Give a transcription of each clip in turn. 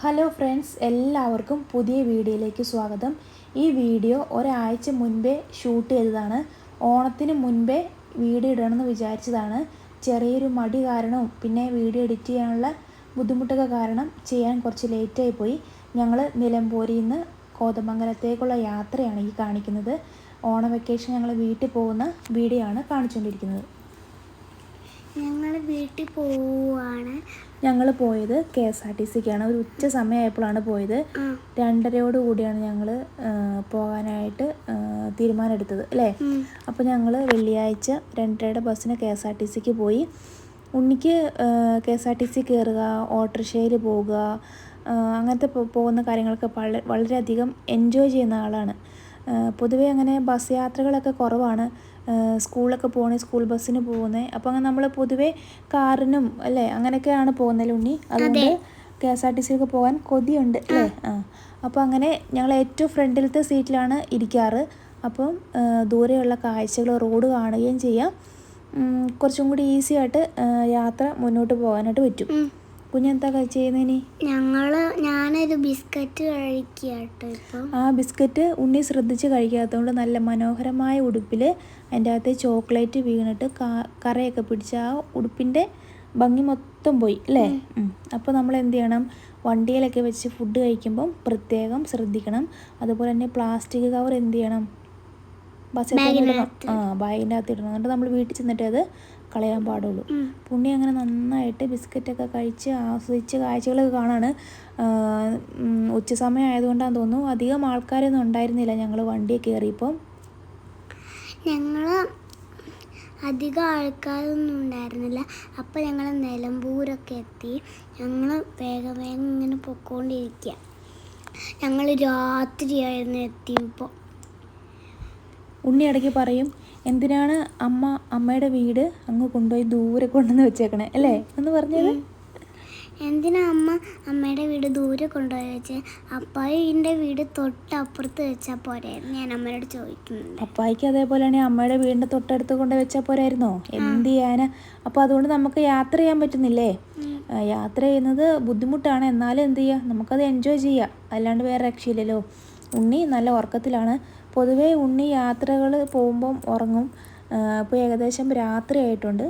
Hello friends, എല്ലാവർക്കും പുതിയ വീഡിയോയിലേക്ക് സ്വാഗതം. ഈ വീഡിയോ ഒരാഴ്ച മുൻപേ ഷൂട്ട് ചെയ്തതാണ്. ഓണത്തിന് മുൻപേ വീഡിയോ ഇടണമെന്ന് വിചാരിച്ചതാണ്. ചെറിയൊരു മടി കാരണവും പിന്നെ വീഡിയോ എഡിറ്റ് ചെയ്യാനുള്ള ബുദ്ധിമുട്ടൊക്കെ കാരണം ചെയ്യാൻ കുറച്ച് ലേറ്റായി പോയി. ഞങ്ങൾ നിലമ്പൂരിൽ നിന്ന് കോതമംഗലത്തേക്കുള്ള യാത്രയാണ് ഈ കാണിക്കുന്നത്. ഓണ വെക്കേഷൻ ഞങ്ങൾ വീട്ടിൽ പോകുന്ന വീഡിയോ ആണ് കാണിച്ചുകൊണ്ടിരിക്കുന്നത്. ഞങ്ങൾ വീട്ടിൽ പോവുകയാണ്. ഞങ്ങൾ പോയത് KSRTCക്കാണ്. ഒരു ഉച്ച സമയമായപ്പോഴാണ് പോയത്. 2:30 കൂടിയാണ് ഞങ്ങൾ പോകാനായിട്ട് തീരുമാനമെടുത്തത് അല്ലേ. അപ്പോൾ ഞങ്ങൾ വെള്ളിയാഴ്ച 2:30 ബസ്സിന് KSRTCക്ക് പോയി. ഉണ്ണിക്ക് KSRTC കയറുക, ഓട്ടോറിക്ഷയിൽ പോവുക, അങ്ങനത്തെ പോകുന്ന കാര്യങ്ങളൊക്കെ വളരെയധികം എൻജോയ് ചെയ്യുന്ന ആളാണ്. പൊതുവേ അങ്ങനെ ബസ് യാത്രകളൊക്കെ കുറവാണ്. സ്കൂളൊക്കെ പോകുന്നത്, സ്കൂൾ ബസ്സിന് പോകുന്നത്. അപ്പോൾ അങ്ങനെ നമ്മൾ പൊതുവേ കാറിനും അല്ലേ അങ്ങനെയൊക്കെയാണ് പോകുന്നത് ഉണ്ണി. അതുകൊണ്ട് KSRTCക്ക് പോകാൻ കൊതിയുണ്ട് അല്ലേ. അപ്പോൾ അങ്ങനെ ഞങ്ങൾ ഏറ്റവും ഫ്രണ്ടിലത്തെ സീറ്റിലാണ് ഇരിക്കാറ്. അപ്പം ദൂരെയുള്ള കാഴ്ചകൾ, റോഡ് കാണുകയും ചെയ്യാം. കുറച്ചും കൂടി ഈസി ആയിട്ട് യാത്ര മുന്നോട്ട് പോകാനായിട്ട് പറ്റും. കുഞ്ഞെന്താ ചെയ്യുന്നതിനി? ഞാനൊരു ബിസ്ക്കറ്റ് കഴിക്കാട്ടോ ഇപ്പം. ആ ബിസ്ക്കറ്റ് ഉണ്ണി ശ്രദ്ധിച്ച് കഴിക്കാത്തതുകൊണ്ട് നല്ല മനോഹരമായ ഉടുപ്പിൽ അതിൻ്റെ അകത്ത് ചോക്ലേറ്റ് വീണിട്ട് കറയൊക്കെ പിടിച്ച് ആ ഉടുപ്പിൻ്റെ ഭംഗി മൊത്തം പോയി അല്ലേ. അപ്പോൾ നമ്മൾ എന്ത് ചെയ്യണം, വണ്ടിയിലൊക്കെ വെച്ച് ഫുഡ് കഴിക്കുമ്പം പ്രത്യേകം ശ്രദ്ധിക്കണം. അതുപോലെ തന്നെ പ്ലാസ്റ്റിക് കവർ എന്ത് ചെയ്യണം, ബാഗിൻ്റെ അകത്ത് ഇടണം. എന്നിട്ട് നമ്മൾ വീട്ടിൽ ചെന്നിട്ട് അത് കളയാൻ പാടുള്ളൂ. പുണ്ണി അങ്ങനെ നന്നായിട്ട് ബിസ്ക്കറ്റൊക്കെ കഴിച്ച് ആസ്വദിച്ച് കാഴ്ചകളൊക്കെ കാണാണ്. ഉച്ച സമയം ആയതുകൊണ്ടാണെന്ന് തോന്നുന്നു അധികം ആൾക്കാരൊന്നും ഉണ്ടായിരുന്നില്ല ഞങ്ങൾ വണ്ടിയിൽ കയറിയപ്പം. ഞങ്ങൾ അധികം ആൾക്കാരൊന്നും ഉണ്ടായിരുന്നില്ല. അപ്പോൾ ഞങ്ങൾ നിലമ്പൂരൊക്കെ എത്തി. ഞങ്ങൾ വേഗം ഇങ്ങനെ പൊയ്ക്കൊണ്ടിരിക്കുക. ഞങ്ങൾ രാത്രിയായിരുന്നു എത്തിയപ്പോൾ. ഉണ്ണി ഇടയ്ക്ക് പറയും, എന്തിനാണ് അമ്മയുടെ വീട് അങ്ങ് കൊണ്ടുപോയി ദൂരെ കൊണ്ടുവന്ന് വെച്ചേക്കണേ അല്ലേ എന്ന് പറഞ്ഞത്. എന്തിനാ അമ്മയുടെ വീട് ദൂരെ കൊണ്ടുപോയി വെച്ചേ? അപ്പായിൻ്റെ വീട് തൊട്ടപ്പുറത്ത് വെച്ചാൽ പോരായിരുന്നു, ഞാൻ അമ്മയോട് ചോദിക്കുന്നുണ്ട്. അപ്പായിക്ക് അതേപോലെയാണെങ്കിൽ അമ്മയുടെ വീടിൻ്റെ തൊട്ടടുത്ത് കൊണ്ട് വെച്ചാൽ പോരായിരുന്നോ? എന്ത് ചെയ്യാനാ. അപ്പോൾ അതുകൊണ്ട് നമുക്ക് യാത്ര ചെയ്യാൻ പറ്റുന്നില്ലേ. യാത്ര ചെയ്യുന്നത് ബുദ്ധിമുട്ടാണ്, എന്നാലും എന്ത് ചെയ്യുക, നമുക്കത് എൻജോയ് ചെയ്യാം, അല്ലാണ്ട് വേറെ രക്ഷയില്ലല്ലോ. ഉണ്ണി നല്ല ഉറക്കത്തിലാണ്. പൊതുവേ ഉണ്ണി യാത്രകൾ പോകുമ്പം ഉറങ്ങും. ഇപ്പോൾ ഏകദേശം രാത്രി ആയിട്ടുണ്ട്.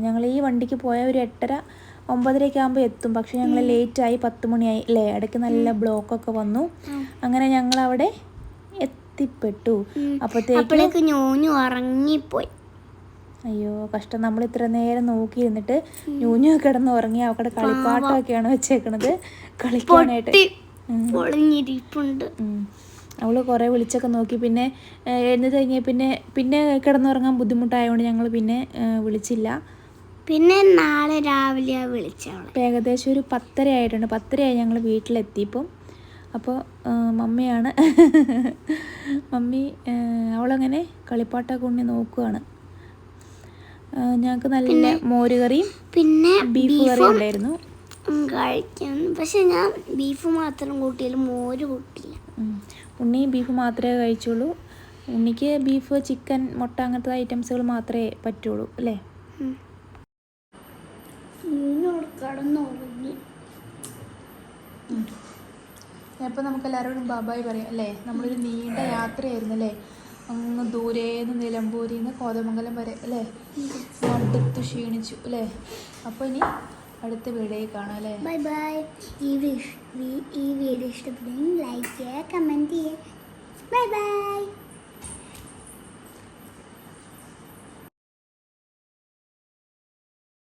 ഞങ്ങൾ ഈ വണ്ടിക്ക് പോയ ഒരു 8:30-9:00 ആകുമ്പോൾ എത്തും. പക്ഷേ ഞങ്ങൾ ലേറ്റായി, 10 മണിയായി അല്ലേ. ഇടയ്ക്ക് നല്ല ബ്ലോക്കൊക്കെ വന്നു. അങ്ങനെ ഞങ്ങളവിടെ എത്തിപ്പെട്ടു. അപ്പോഴത്തേക്ക് ഞൂഞ്ഞു ഉറങ്ങിപ്പോയി. അയ്യോ കഷ്ടം, നമ്മൾ ഇത്ര നേരം നോക്കിയിരുന്നിട്ട് ഞൂഞ്ഞു കിടന്ന് ഉറങ്ങി. അവിടെ കളിപ്പാട്ടമൊക്കെയാണ് വെച്ചേക്കണത് കളിക്കാനായിട്ട്. അവൾ കുറേ വിളിച്ചൊക്കെ നോക്കി. പിന്നെ എഴുന്നേറ്റ് കഴിഞ്ഞാൽ പിന്നെ കിടന്നുറങ്ങാൻ ബുദ്ധിമുട്ടായതുകൊണ്ട് ഞങ്ങൾ പിന്നെ വിളിച്ചില്ല. പിന്നെ നാളെ രാവിലെ വിളിച്ചവളെ. ഏകദേശം ഒരു 10:30 ആയിട്ടുണ്ട്. 10:30 ആയി ഞങ്ങൾ വീട്ടിലെത്തിയപ്പം. അപ്പോൾ മമ്മിയാണ് മമ്മി അവളങ്ങനെ കളിപ്പാട്ടൊക്കെ കൊണ്ട് നോക്കുകയാണ്. ഞങ്ങൾക്ക് നല്ല മോരുകറിയും പിന്നെ ബീഫ് കറിയും ഉണ്ടായിരുന്നു കഴിക്കാൻ. പക്ഷെ ഞാൻ ബീഫ് മാത്രം കൂട്ടിയാലും മോര് കൂട്ടില്ല. ഉണ്ണി ബീഫ് മാത്രമേ കഴിച്ചുള്ളൂ. ഉണ്ണിക്ക് ബീഫ്, ചിക്കൻ, മുട്ട അങ്ങനത്തെ ഐറ്റംസുകൾ മാത്രമേ പറ്റുള്ളൂ അല്ലേ. അപ്പോൾ നമുക്ക് എല്ലാവരോടും ബാബായി പറയാം അല്ലേ. നമ്മളൊരു നീണ്ട യാത്രയായിരുന്നു അല്ലേ. അങ്ങ് ദൂരേന്ന് നിലമ്പൂരിൽ നിന്ന് കോതമംഗലം വരെ അല്ലേ. മടുത്ത് ക്ഷീണിച്ചു അല്ലേ. അപ്പോൾ ഇനി അടുത്ത വീഡിയോയിൽ കാണാം അല്ലേ. Bye bye. ഈ വീഡിയോ ഇഷ്ടപ്പെടുമെങ്കിൽ ലൈക്ക് ചെയ്യുക, കമൻറ്റ് ചെയ്യുക. Bye bye.